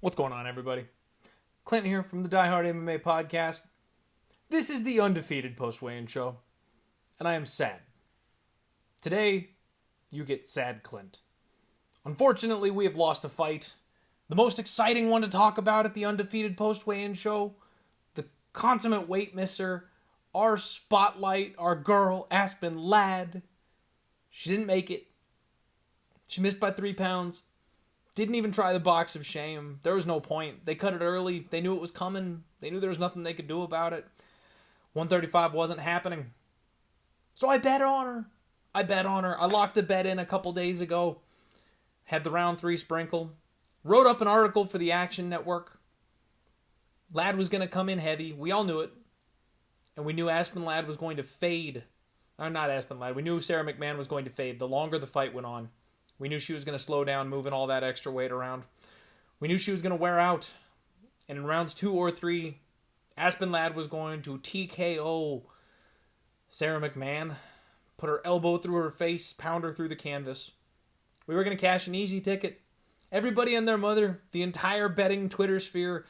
What's going on, everybody? Clint here from the Die Hard MMA podcast. This is the Undefeated post-weigh-in show, and I am sad. Today, you get sad Clint. Unfortunately, we have lost a fight. The most exciting one to talk about at the Undefeated post-weigh-in show, the consummate weight misser, our spotlight, our girl, Aspen Ladd. She didn't make it. She missed by 3 pounds. Didn't even try the box of shame. There was no point. They cut it early. They knew it was coming. They knew there was nothing they could do about it. 135 wasn't happening. So I bet on her. I locked a bet in a couple days ago. Had the round 3 sprinkle. Wrote up an article for the Action Network. Ladd was going to come in heavy. We all knew it. And we knew Aspen Ladd was going to fade. Or not Aspen Ladd. We knew Sarah McMahon was going to fade the longer the fight went on. We knew she was going to slow down, moving all that extra weight around. We knew she was going to wear out. And in rounds 2 or 3, Aspen Ladd was going to TKO Sarah McMahon, put her elbow through her face, pound her through the canvas. We were going to cash an easy ticket. Everybody and their mother, the entire betting Twitter sphere,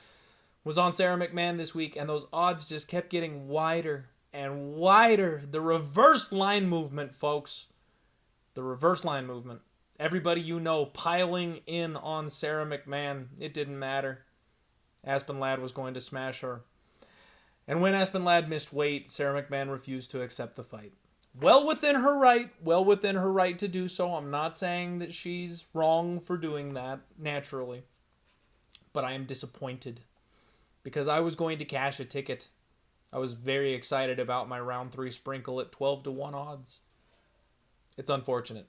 was on Sarah McMahon this week, and those odds just kept getting wider and wider. The reverse line movement, folks. The reverse line movement. Everybody you know piling in on Sarah McMahon. It didn't matter. Aspen Ladd was going to smash her. And when Aspen Ladd missed weight, Sarah McMahon refused to accept the fight. Well within her right to do so. I'm not saying that she's wrong for doing that, naturally. But I am disappointed. Because I was going to cash a ticket. I was very excited about my round 3 sprinkle at 12-1 odds. It's unfortunate.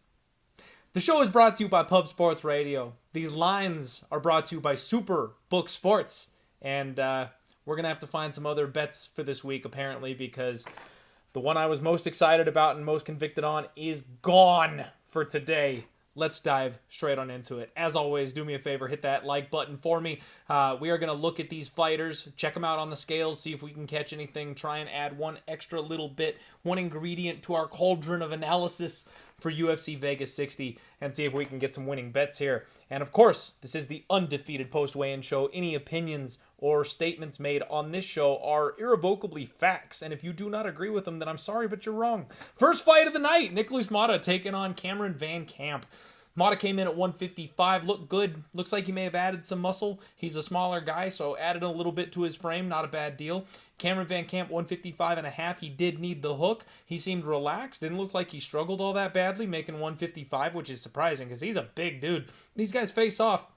The show is brought to you by Pub Sports Radio. These lines are brought to you by Super Book Sports. And we're going to have to find some other bets for this week, apparently, because the one I was most excited about and most convicted on is gone for today. Let's dive straight on into it. As always, do me a favor, hit that like button for me. We are going to look at these fighters, check them out on the scales, see if we can catch anything, try and add one extra little bit, one ingredient to our cauldron of analysis for UFC Vegas 60, and see if we can get some winning bets here. And of course, this is the Undefeated post-weigh-in show. Any opinions or statements made on this show are irrevocably facts, and if you do not agree with them, then I'm sorry, but you're wrong. First fight of the night, Nicholas Mata taking on Cameron Van Camp. Mata came in at 155, looked good. Looks like he may have added some muscle. He's a smaller guy, so added a little bit to his frame. Not a bad deal. Cameron Van Camp, 155.5. He did need the hook. He seemed relaxed. Didn't look like he struggled all that badly, making 155, which is surprising because he's a big dude. These guys face off.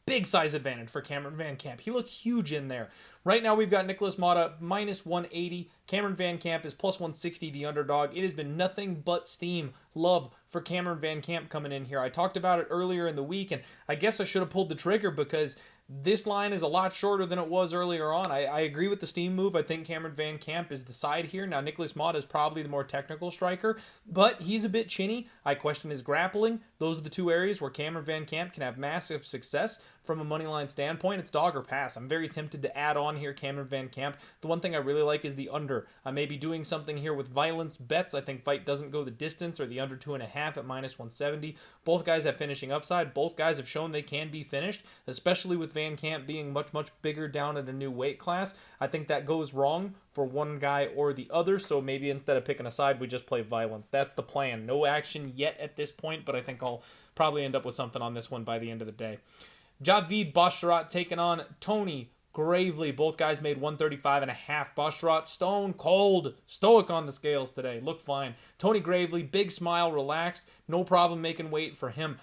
Big size advantage for Cameron Van Camp. He looked huge in there. Right now we've got Nicholas Mata minus 180. Cameron Van Camp is plus 160, the underdog. It has been nothing but steam, love for Cameron Van Camp coming in here. I talked about it earlier in the week, and I guess I should have pulled the trigger because this line is a lot shorter than it was earlier on. I agree with the steam move. I think Cameron Van Camp is the side here. Now, Nicholas Mata is probably the more technical striker, but he's a bit chinny. I question his grappling. Those are the two areas where Cameron Van Camp can have massive success from a moneyline standpoint. It's dog or pass. I'm very tempted to add on here Cameron Van Camp. The one thing I really like is the under. I may be doing something here with violence bets. I think fight doesn't go the distance or the under 2.5 at minus 170. Both guys have finishing upside. Both guys have shown they can be finished, especially with Van Camp being much, much bigger down at a new weight class. I think that goes wrong for one guy or the other, so maybe instead of picking a side, we just play violence. That's the plan. No action yet at this point, but I think I'll probably end up with something on this one by the end of the day. Javid Basharat taking on Tony Gravely. Both guys made 135.5. Basharat stone cold, stoic on the scales today. Looked fine. Tony Gravely, big smile, relaxed. No problem making weight for him.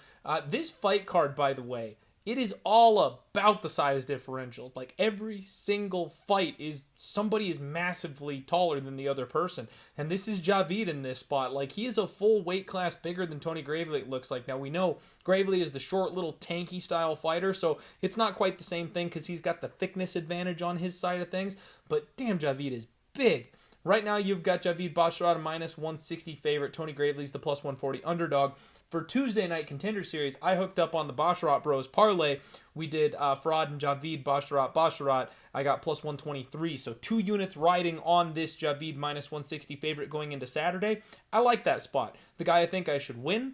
This fight card, by the way, it is all about the size differentials. Like every single fight is somebody is massively taller than the other person. And this is Javid in this spot. Like he is a full weight class bigger than Tony Gravely, it looks like. Now we know Gravely is the short little tanky style fighter, so it's not quite the same thing because he's got the thickness advantage on his side of things. But damn, Javid is big. Right now, you've got Javid Basharat, a minus 160 favorite. Tony Gravely's the plus 140 underdog. For Tuesday Night Contender Series, I hooked up on the Basharat Bros parlay. We did Farad and Javid, Basharat. I got plus 123. So 2 units riding on this Javid minus 160 favorite going into Saturday. I like that spot. The guy I think I should win.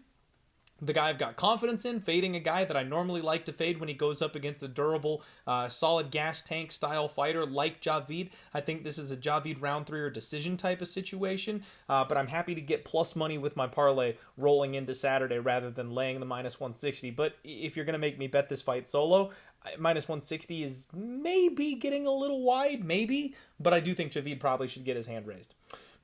the guy I've got confidence in, fading a guy that I normally like to fade when he goes up against a durable, solid gas tank style fighter like Javid. I think this is a Javid round 3 or decision type of situation, but I'm happy to get plus money with my parlay rolling into Saturday rather than laying the minus 160. But if you're going to make me bet this fight solo, minus 160 is maybe getting a little wide, maybe, but I do think Javid probably should get his hand raised.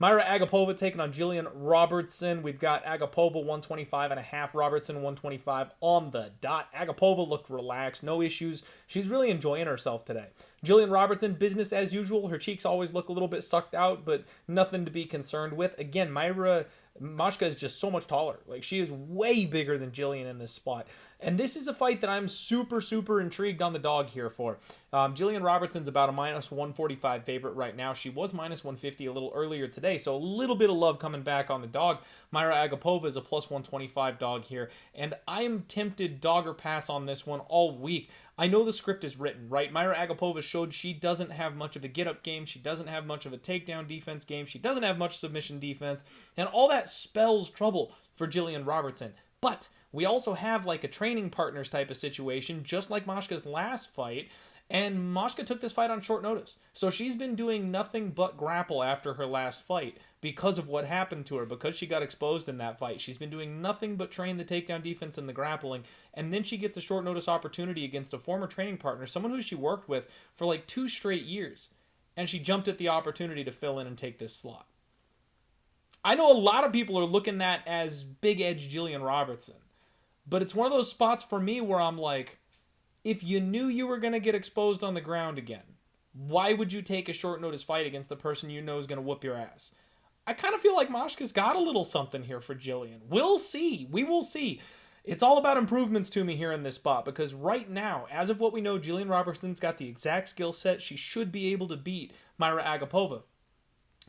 Mayra Agapova taking on Jillian Robertson. We've got Agapova 125.5, Robertson 125 on the dot. Agapova looked relaxed, no issues. She's really enjoying herself today. Jillian Robertson, business as usual. Her cheeks always look a little bit sucked out, but nothing to be concerned with. Again, Mashka is just so much taller. Like, she is way bigger than Jillian in this spot. And this is a fight that I'm super, super intrigued on the dog here for. Jillian Robertson's about a minus 145 favorite right now. She was minus 150 a little earlier today, so a little bit of love coming back on the dog. Mayra Agapova is a plus 125 dog here, and I am tempted dog or pass on this one all week. I know the script is written, right? Mayra Agapova showed she doesn't have much of a get-up game. She doesn't have much of a takedown defense game. She doesn't have much submission defense, and all that spells trouble for Jillian Robertson. But we also have like a training partners type of situation, just like Mashka's last fight. And Mashka took this fight on short notice. So she's been doing nothing but grapple after her last fight because of what happened to her, because she got exposed in that fight. She's been doing nothing but train the takedown defense and the grappling. And then she gets a short notice opportunity against a former training partner, someone who she worked with for like 2 straight years. And she jumped at the opportunity to fill in and take this slot. I know a lot of people are looking at as big edge Jillian Robertson. But it's one of those spots for me where I'm like, if you knew you were going to get exposed on the ground again, why would you take a short notice fight against the person you know is going to whoop your ass? I kind of feel like Mashka's got a little something here for Jillian. We'll see. We will see. It's all about improvements to me here in this spot, because right now, as of what we know, Jillian Robertson's got the exact skill set. She should be able to beat Mayra Agapova.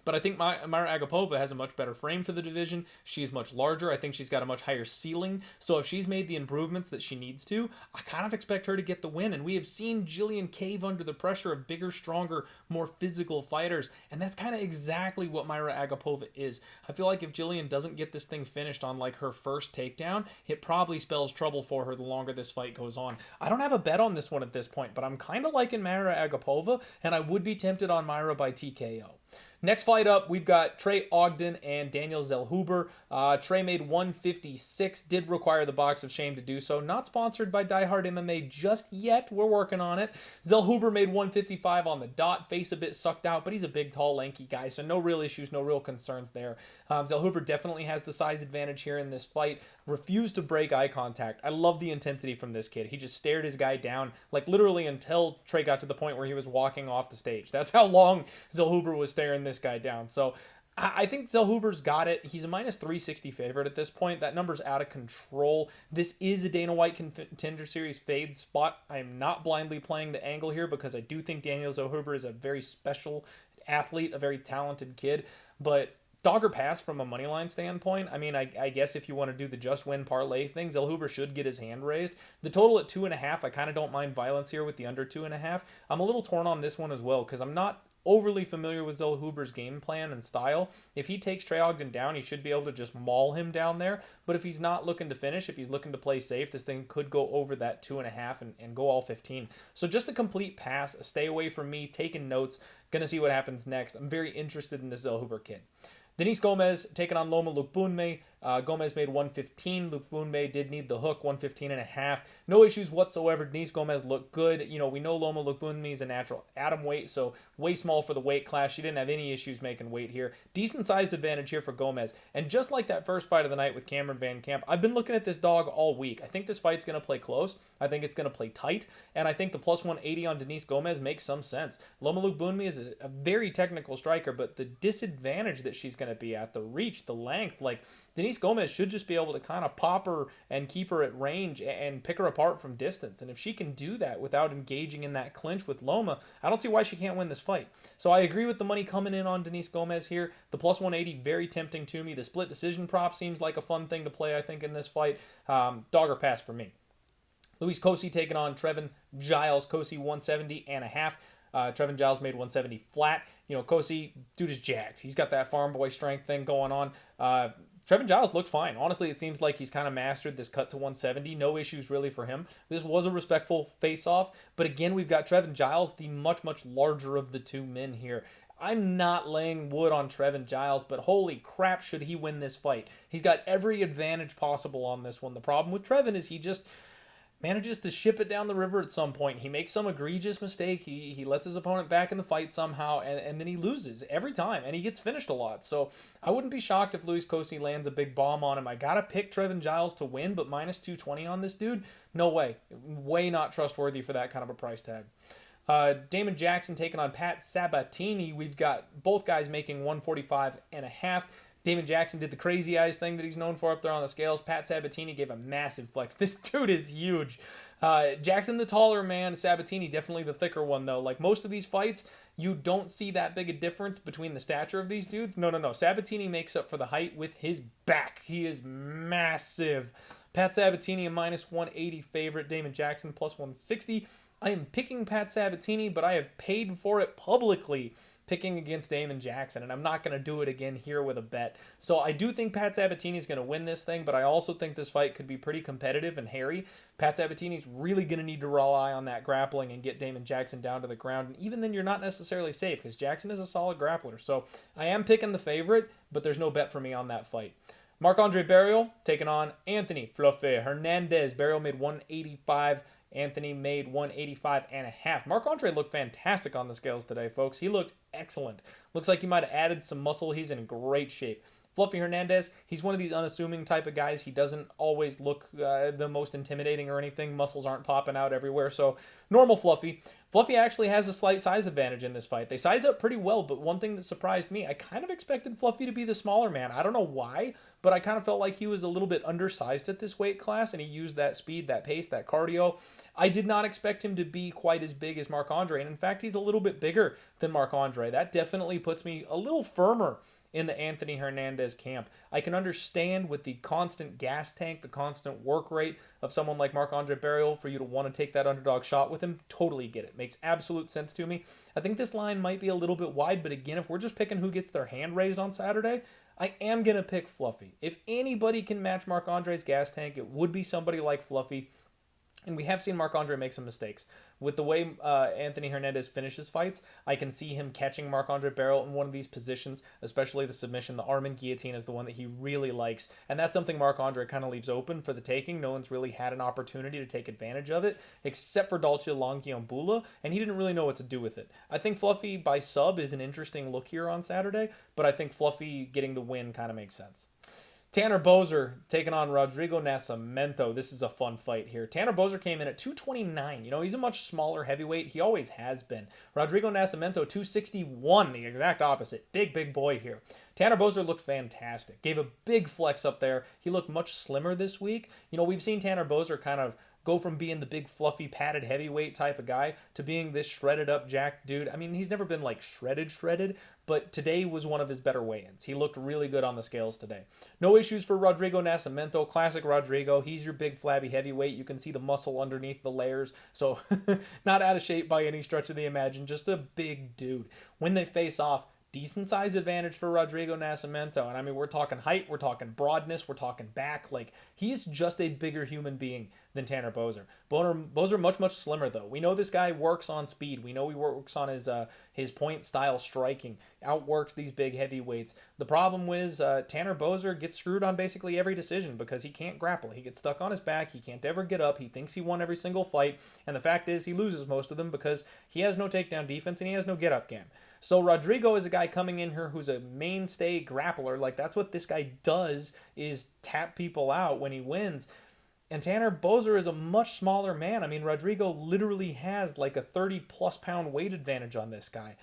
But I think Mayra Agapova has a much better frame for the division. She's much larger. I think she's got a much higher ceiling. So if she's made the improvements that she needs to, I kind of expect her to get the win. And we have seen Jillian cave under the pressure of bigger, stronger, more physical fighters. And that's kind of exactly what Mayra Agapova is. I feel like if Jillian doesn't get this thing finished on like her first takedown, it probably spells trouble for her the longer this fight goes on. I don't have a bet on this one at this point, but I'm kind of liking Mayra Agapova, and I would be tempted on Mayra by TKO. Next fight up, we've got Trey Ogden and Daniel Zellhuber. Trey made 156, did require the box of shame to do so. Not sponsored by Die Hard MMA just yet. We're working on it. Zellhuber made 155 on the dot. Face a bit sucked out, but he's a big, tall, lanky guy, so no real issues, no real concerns there. Zellhuber definitely has the size advantage here in this fight. Refused to break eye contact. I love the intensity from this kid. He just stared his guy down, like literally until Trey got to the point where he was walking off the stage. That's how long Zellhuber was staring this guy down. So I think Zellhuber's got it. He's a minus 360 favorite at this point. That number's out of control. This is a Dana White Contender Series fade spot. I am not blindly playing the angle here because I do think Daniel Zellhuber is a very special athlete, a very talented kid. But dog or pass from a moneyline standpoint, I mean, I guess if you want to do the just win parlay thing, Zellhuber should get his hand raised. The total at 2.5, I kind of don't mind violence here with the under 2.5. I'm a little torn on this one as well because I'm not overly familiar with Zellhuber's game plan and style. If he takes Trey Ogden down, he should be able to just maul him down there. But if he's not looking to finish, if he's looking to play safe, this thing could go over that 2.5 and go all 15. So just a complete pass, a stay away from me, taking notes, gonna see what happens next. I'm very interested in this Zellhuber kid. Denise Gomez taking on Loma Lukebunme. Gomez made 115. Lukebunme did need the hook, 115.5. No issues whatsoever. Denise Gomez looked good. You know, we know Loma Lukebunme is a natural atom weight, so way small for the weight class. She didn't have any issues making weight here. Decent size advantage here for Gomez. And just like that first fight of the night with Cameron Van Camp, I've been looking at this dog all week. I think this fight's going to play close. I think it's going to play tight. And I think the plus 180 on Denise Gomez makes some sense. Loma Lukebunme is a very technical striker, but the disadvantage that she's going to be at, the reach, the length, like Denise Gomez should just be able to kind of pop her and keep her at range and pick her apart from distance. And if she can do that without engaging in that clinch with Loma, I don't see why she can't win this fight. So I agree with the money coming in on Denise Gomez here. The plus 180, very tempting to me. The split decision prop seems like a fun thing to play, I think, in this fight. Dog or pass for me. Luis Cosi taking on Trevin Giles. Cosi 170.5. Trevin Giles made 170 flat. You know, Cosi, dude is jacked. He's got that farm boy strength thing going on. Trevin Giles looked fine. Honestly, it seems like he's kind of mastered this cut to 170. No issues really for him. This was a respectful face-off, but again, we've got Trevin Giles, the much, much larger of the two men here. I'm not laying wood on Trevin Giles, but holy crap, should he win this fight. He's got every advantage possible on this one. The problem with Trevin is he just manages to ship it down the river at some point. He makes some egregious mistake. He lets his opponent back in the fight somehow, and then he loses every time, and he gets finished a lot. So I wouldn't be shocked if Luis Cosi lands a big bomb on him. I gotta pick Trevin Giles to win, but minus 220 on this dude? No way. Way not trustworthy for that kind of a price tag. Damon Jackson taking on Pat Sabatini. We've got both guys making 145.5. Damon Jackson did the crazy eyes thing that he's known for up there on the scales. Pat Sabatini gave a massive flex. This dude is huge. Jackson the taller man, Sabatini definitely the thicker one though. Like most of these fights, you don't see that big a difference between the stature of these dudes. No. Sabatini makes up for the height with his back. He is massive. Pat Sabatini a minus 180 favorite. Damon Jackson plus 160. I am picking Pat Sabatini, but I have paid for it publicly picking against Damon Jackson, and I'm not going to do it again here with a bet. So I do think Pat Sabatini is going to win this thing, but I also think this fight could be pretty competitive and hairy. Pat Sabatini's really going to need to rely on that grappling and get Damon Jackson down to the ground, and even then you're not necessarily safe because Jackson is a solid grappler. So I am picking the favorite, but there's no bet for me on that fight. Marc-André Barriault taking on Anthony Fluffy Hernandez. Barriault made 185. Anthony made 185.5. Marc-André looked fantastic on the scales today, folks. He looked excellent. Looks like he might have added some muscle. He's in great shape. Fluffy Hernandez, he's one of these unassuming type of guys. He doesn't always look the most intimidating or anything. Muscles aren't popping out everywhere. So normal Fluffy. Fluffy actually has a slight size advantage in this fight. They size up pretty well, but one thing that surprised me, I kind of expected Fluffy to be the smaller man. I don't know why, but I kind of felt like he was a little bit undersized at this weight class, and he used that speed, that pace, that cardio. I did not expect him to be quite as big as Marc-André, and in fact, he's a little bit bigger than Marc-André. That definitely puts me a little firmer in the Anthony Hernandez camp. I can understand with the constant gas tank, the constant work rate of someone like Marc-André Barriault for you to want to take that underdog shot with him. Totally get it. Makes absolute sense to me. I think this line might be a little bit wide, but again, if we're just picking who gets their hand raised on Saturday, I am going to pick Fluffy. If anybody can match Marc-André's gas tank, it would be somebody like Fluffy. And we have seen Marc-André make some mistakes. With the way Anthony Hernandez finishes fights, I can see him catching Marc-André Barriault in one of these positions, especially the submission. The arm and guillotine is the one that he really likes. And that's something Marc-André kind of leaves open for the taking. No one's really had an opportunity to take advantage of it, except for Dalcia Longiambula, and he didn't really know what to do with it. I think Fluffy by sub is an interesting look here on Saturday, but I think Fluffy getting the win kind of makes sense. Tanner Boser taking on Rodrigo Nascimento. This is a fun fight here. Tanner Boser came in at 229. You know, he's a much smaller heavyweight. He always has been. Rodrigo Nascimento, 261, the exact opposite. Big boy here. Tanner Boser looked fantastic. Gave a big flex up there. He looked much slimmer this week. You know, we've seen Tanner Boser kind of go from being the big fluffy padded heavyweight type of guy to being this shredded up jacked dude. I mean, he's never been like shredded, but today was one of his better weigh-ins. He looked really good on the scales today. No issues for Rodrigo Nascimento. Classic Rodrigo. He's your big flabby heavyweight. You can see the muscle underneath the layers. So not out of shape by any stretch of the imagination. Just a big dude. When they face off, decent size advantage for Rodrigo Nascimento. And I mean, we're talking height, we're talking broadness, we're talking back. Like, he's just a bigger human being than Tanner Boser. Boser much slimmer, though. We know this guy works on speed. We know he works on his point style striking. Outworks these big heavyweights. The problem is Tanner Boser gets screwed on basically every decision because he can't grapple. He gets stuck on his back. He can't ever get up. He thinks he won every single fight. And the fact is he loses most of them because he has no takedown defense and he has no get-up game. So Rodrigo is a guy coming in here who's a mainstay grappler. Like, that's what this guy does, is tap people out when he wins. And Tanner Boser is a much smaller man. I mean, Rodrigo literally has like a 30-plus pound weight advantage on this guy.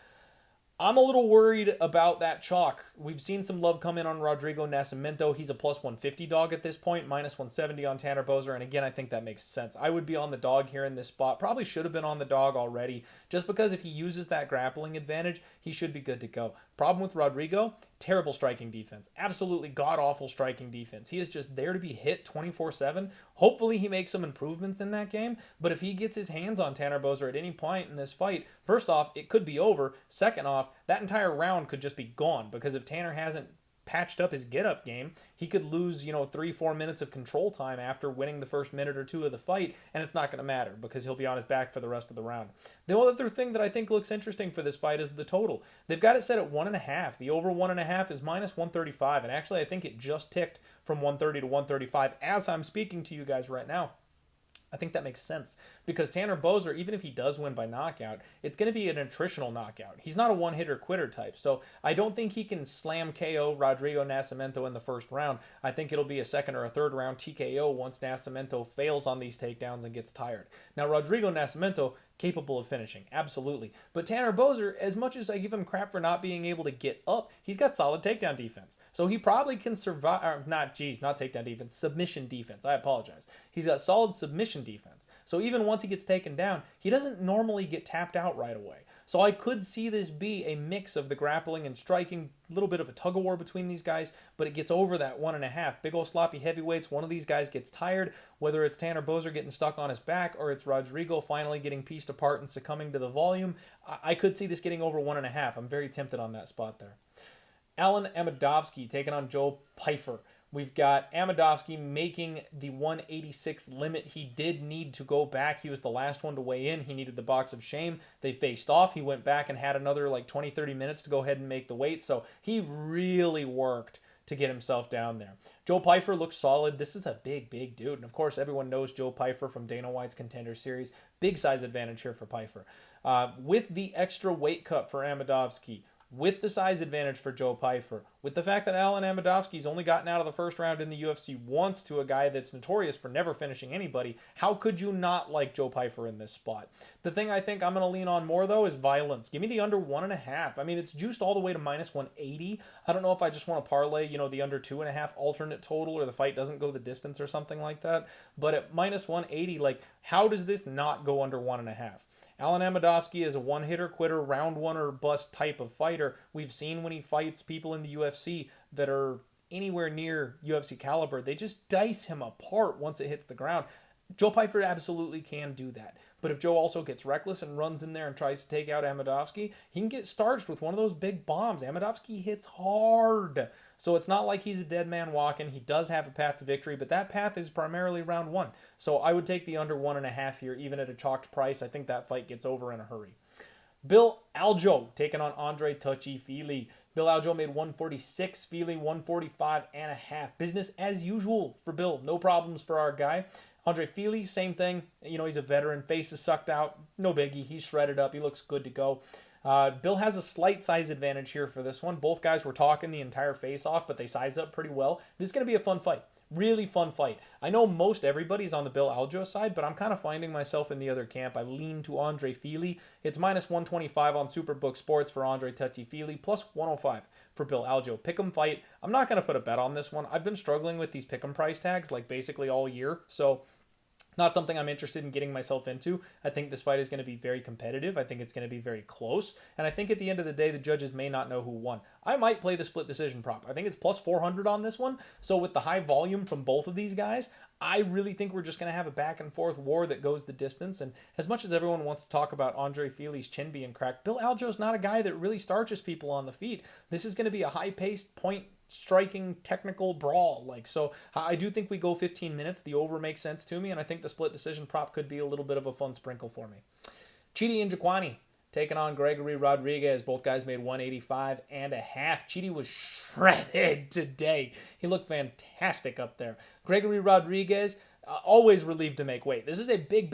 I'm a little worried about that chalk. We've seen some love come in on Rodrigo Nascimento. He's a plus 150 dog at this point, minus 170 on Tanner Boser. And again, I think that makes sense. I would be on the dog here in this spot. Probably should have been on the dog already, just because if he uses that grappling advantage, he should be good to go. Problem with Rodrigo, terrible striking defense. Absolutely god-awful striking defense. He is just there to be hit 24/7. Hopefully he makes some improvements in that game, but if he gets his hands on Tanner Boser at any point in this fight, first off, it could be over. Second off, that entire round could just be gone, because if Tanner hasn't patched up his get-up game, he could lose, 3-4 minutes of control time after winning the first minute or two of the fight, and it's not going to matter because he'll be on his back for the rest of the round. The other thing that I think looks interesting for this fight is the total. They've got it set at 1.5. The over 1.5 is minus 135, and actually I think it just ticked from 130 to 135 as I'm speaking to you guys right now. I think that makes sense because Tanner Boser, even if he does win by knockout, it's going to be an attritional knockout. He's not a one-hitter quitter type, so I don't think he can slam KO Rodrigo Nascimento in the first round. I think it'll be a second or a third round TKO once Nascimento fails on these takedowns and gets tired. Now, Rodrigo Nascimento, capable of finishing, absolutely. But Tanner Boser, as much as I give him crap for not being able to get up, he's got solid takedown defense. So he probably can survive, not takedown defense, submission defense. I apologize. He's got solid submission defense. So even once he gets taken down, he doesn't normally get tapped out right away. So I could see this be a mix of the grappling and striking, a little bit of a tug-of-war between these guys, but it gets over that 1.5. Big old sloppy heavyweights, one of these guys gets tired, whether it's Tanner Boser getting stuck on his back or it's Rodrigo finally getting pieced apart and succumbing to the volume. I could see this getting over 1.5. I'm very tempted on that spot there. Alen Amedovski taking on Joe Pyfer. We've got Amedovski making the 186 limit. He did need to go back. He was the last one to weigh in. He needed the box of shame. They faced off. He went back and had another 20-30 minutes to go ahead and make the weight. So he really worked to get himself down there. Joe Pyfer looks solid. This is a big dude. And of course, everyone knows Joe Pyfer from Dana White's Contender Series. Big size advantage here for Pyfer. With the extra weight cut for Amedovski, with the size advantage for Joe Pyfer, with the fact that Alen Amedovski's only gotten out of the first round in the UFC once to a guy that's notorious for never finishing anybody, how could you not like Joe Pyfer in this spot? The thing I think I'm going to lean on more, though, is violence. Give me the under 1.5. I mean, it's juiced all the way to minus 180. I don't know if I just want to parlay, the under 2.5 alternate total or the fight doesn't go the distance or something like that. But at minus 180, how does this not go under 1.5? Alen Amedovski is a one-hitter quitter, round one or bust type of fighter. We've seen when he fights people in the UFC that are anywhere near UFC caliber, they just dice him apart once it hits the ground. Joe Pyfer absolutely can do that. But if Joe also gets reckless and runs in there and tries to take out Amedovski, he can get starched with one of those big bombs. Amedovski hits hard. So it's not like he's a dead man walking. He does have a path to victory, but that path is primarily round one. So I would take the under 1.5 here, even at a chalked price. I think that fight gets over in a hurry. Bill Algeo taking on Andre Touchy Fili. Bill Algeo made 146, Fili 145.5. Business as usual for Bill. No problems for our guy. Andre Fili, same thing. He's a veteran. Face is sucked out. No biggie. He's shredded up. He looks good to go. Bill has a slight size advantage here for this one. Both guys were talking the entire face-off, but they size up pretty well. This is going to be a fun fight. Really fun fight. I know most everybody's on the Bill Algeo side, but I'm kind of finding myself in the other camp. I lean to Andre Fili. It's minus 125 on Superbook Sports for Andre Touchy Fili, plus 105 for Bill Algeo. Pick'em fight. I'm not going to put a bet on this one. I've been struggling with these pick'em price tags basically all year, so not something I'm interested in getting myself into. I think this fight is going to be very competitive. I think it's going to be very close. And I think at the end of the day, the judges may not know who won. I might play the split decision prop. I think it's plus 400 on this one. So with the high volume from both of these guys, I really think we're just going to have a back and forth war that goes the distance. And as much as everyone wants to talk about Andre Fili's chin being cracked, Bill Algeo's not a guy that really starches people on the feet. This is going to be a high-paced point striking technical brawl. So I do think we go 15 minutes. The over makes sense to me, and I think the split decision prop could be a little bit of a fun sprinkle for me. Chidi and Njokuani taking on Gregory Rodrigues. Both guys made 185.5. Chidi was shredded today. He looked fantastic up there. Gregory Rodrigues, always relieved to make weight. This is a big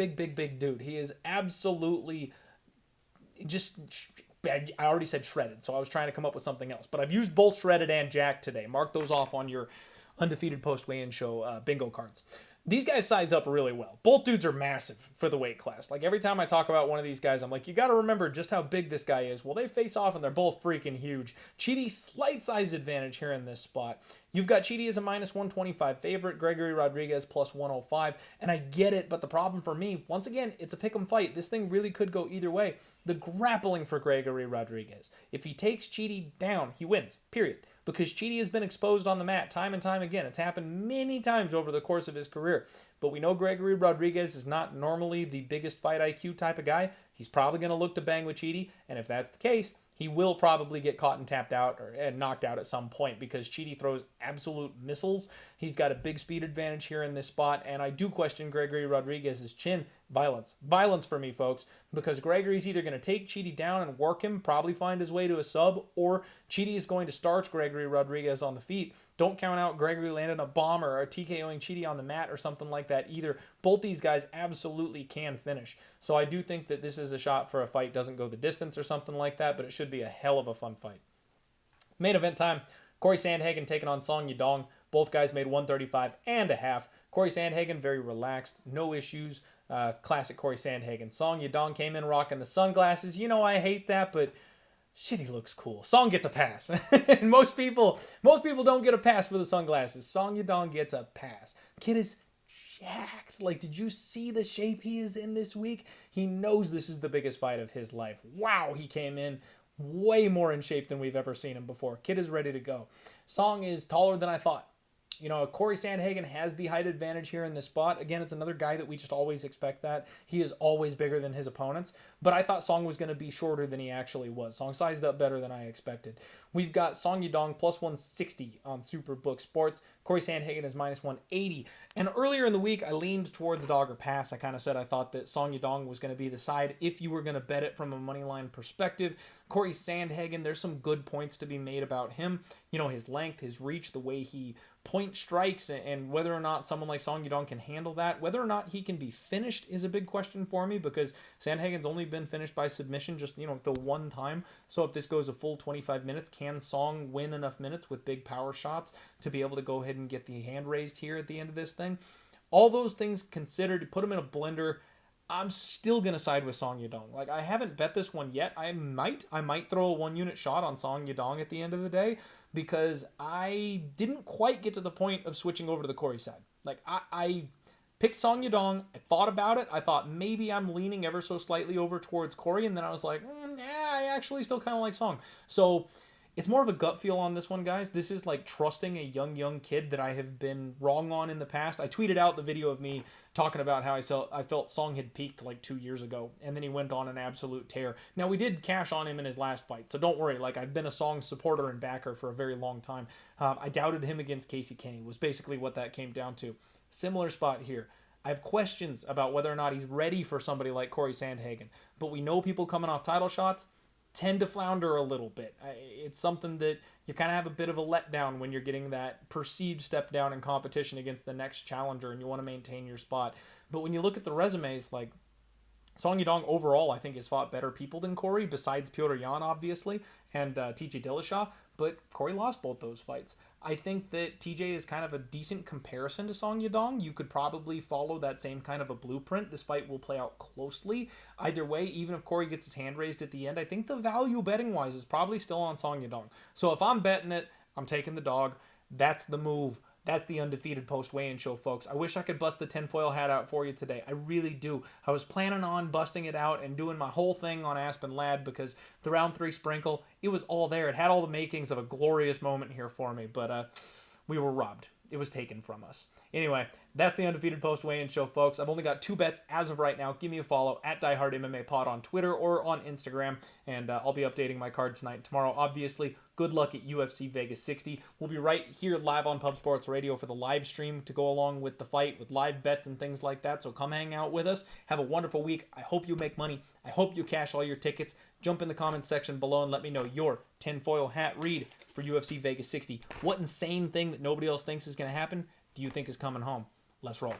dude. He is absolutely just, I already said shredded, so I was trying to come up with something else. But I've used both shredded and jacked today. Mark those off on your undefeated post-weigh-in show bingo cards. These guys size up really well. Both dudes are massive for the weight class. Every time I talk about one of these guys, I'm like, you got to remember just how big this guy is. Well, they face off and they're both freaking huge. Chidi, slight size advantage here in this spot. You've got Chidi as a minus 125 favorite, Gregory Rodrigues plus 105, and I get it, but the problem for me, once again, it's a pick'em fight. This thing really could go either way. The grappling for Gregory Rodrigues. If he takes Chidi down, he wins, period. Because Chidi has been exposed on the mat time and time again. It's happened many times over the course of his career. But we know Gregory Rodrigues is not normally the biggest fight IQ type of guy. He's probably going to look to bang with Chidi, and if that's the case, he will probably get caught and tapped out and knocked out at some point because Chidi throws absolute missiles. He's got a big speed advantage here in this spot, and I do question Gregory Rodrigues' chin. Violence for me, folks, because Gregory's either going to take Chidi down and work him, probably find his way to a sub, or Chidi is going to starch Gregory Rodrigues on the feet. Don't count out Gregory landing a bomb or TKOing Chidi on the mat or something like that either. Both these guys absolutely can finish. So I do think that this is a shot for a fight. Doesn't go the distance or something like that, but it should be a hell of a fun fight. Main event time. Cory Sandhagen taking on Song Yadong. Both guys made 135.5. Cory Sandhagen very relaxed, no issues. Classic Cory Sandhagen. Song Yadong came in rocking the sunglasses. You know I hate that, but shit, he looks cool. Song gets a pass. And most people don't get a pass for the sunglasses. Song Yadong gets a pass. Kid is jacked. Like, did you see the shape he is in this week? He knows this is the biggest fight of his life. Wow, he came in way more in shape than we've ever seen him before. Kid is ready to go. Song is taller than I thought. You know, Cory Sandhagen has the height advantage here in this spot. Again, it's another guy that we just always expect that. He is always bigger than his opponents. But I thought Song was going to be shorter than he actually was. Song sized up better than I expected. We've got Song Yadong plus 160 on Superbook Sports. Cory Sandhagen is minus 180. And earlier in the week, I leaned towards dog or pass. I kind of said I thought that Song Yadong was going to be the side if you were going to bet it from a money line perspective. Cory Sandhagen, there's some good points to be made about him. You know, his length, his reach, the way he point strikes, and whether or not someone like Song Yadong can handle that. Whether or not he can be finished is a big question for me because Sandhagen's only been finished by submission just, you know, the one time. So if this goes a full 25 minutes, can Song win enough minutes with big power shots to be able to go ahead and get the hand raised here at the end of this thing? All those things considered, put him in a blender, I'm still going to side with Song Yadong. Like, I haven't bet this one yet. I might throw a 1-unit shot on Song Yadong at the end of the day because I didn't quite get to the point of switching over to the Cory side. Like, I picked Song Yadong. I thought about it. I thought maybe I'm leaning ever so slightly over towards Cory, and then I was like, I actually still kind of like Song. So it's more of a gut feel on this one, guys. This is like trusting a young kid that I have been wrong on in the past. I tweeted out the video of me talking about how I felt Song had peaked like 2 years ago, and then he went on an absolute tear. Now, we did cash on him in his last fight, so don't worry. Like, I've been a Song supporter and backer for a very long time. I doubted him against Casey Kenny was basically what that came down to. Similar spot here. I have questions about whether or not he's ready for somebody like Cory Sandhagen, but we know people coming off title shots tend to flounder a little bit. It's something that you kind of have a bit of a letdown when you're getting that perceived step down in competition against the next challenger and you want to maintain your spot. But when you look at the resumes, like Song Yadong overall, I think, has fought better people than Cory, besides Petr Yan, obviously, and TJ Dillashaw, but Cory lost both those fights. I think that TJ is kind of a decent comparison to Song Yadong. You could probably follow that same kind of a blueprint. This fight will play out closely. Either way, even if Cory gets his hand raised at the end, I think the value betting-wise is probably still on Song Yadong. So if I'm betting it, I'm taking the dog. That's the move. That's the Undefeated post-weigh-in show, folks. I wish I could bust the tinfoil hat out for you today. I really do. I was planning on busting it out and doing my whole thing on Aspen Ladd because the round 3 sprinkle, it was all there. It had all the makings of a glorious moment here for me, but we were robbed. It was taken from us. Anyway, that's the Undefeated post-weigh-in show, folks. I've only got 2 bets as of right now. Give me a follow at DieHardMMAPod on Twitter or on Instagram, and I'll be updating my card tonight and tomorrow. Obviously, good luck at UFC Vegas 60. We'll be right here live on Pub Sports Radio for the live stream to go along with the fight with live bets and things like that. So come hang out with us. Have a wonderful week. I hope you make money. I hope you cash all your tickets. Jump in the comments section below and let me know your tinfoil hat read for UFC Vegas 60. What insane thing that nobody else thinks is going to happen do you think is coming home? Let's roll.